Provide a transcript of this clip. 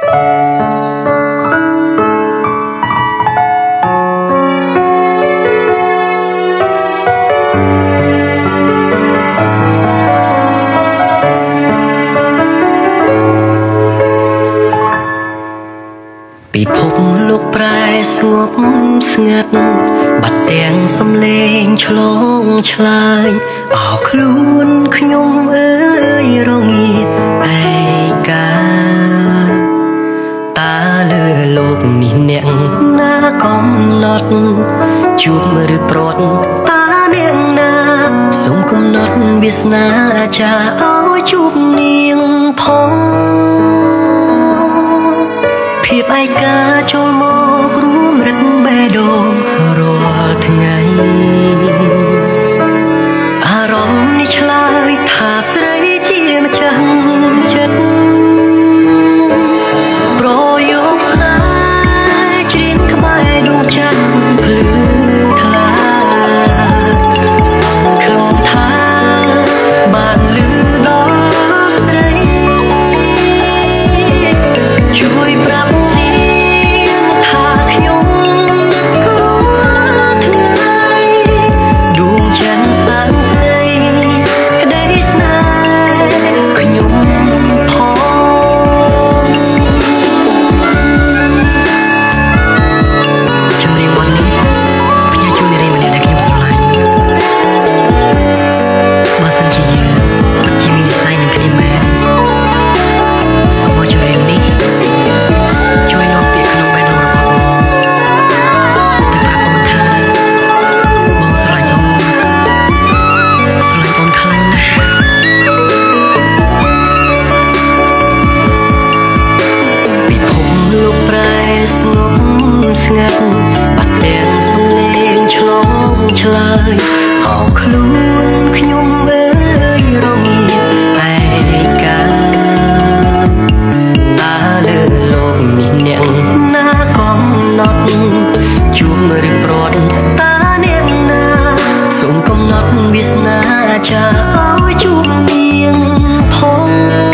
ពិភពលោកប្រែស្ងប់ស្ងាត់បាត់ទាំងសំឡេងឆ្លងឆ្លើយអោខ្លួនខ្ញុំអើយរងាឯកាតើលើលោកនេះអ្នកណាកំណត់ជួបឬប្រត់តើអ្នកណាសូមកំណត់វាសនាចាឲ្យជួបនាងផងភាពឯកាចូលមករੂមរឹតបេះដូងរាល់ថ្ងៃអារម្មណ៍នេះឆ្លើយថាស្រីជាម្ចាស់ចិត្តប្រយោគស្នេហ៍ជ្រៀងក្បែរដួងចិត្តភ្លឺថ្លាខំថាបានលឺដល់ស្រីជួយប្រាប់បាត់ទាំងសំឡេងឆ្លងឆ្លើយអោខ្លួនខ្ញុំអើយរងាឯកាតើលើលោកនេះអ្នកណាកំណត់ជួបឬប្រត់តើអ្នកណាសូមកំណត់វាសនាចាឲ្យជួបនាងផង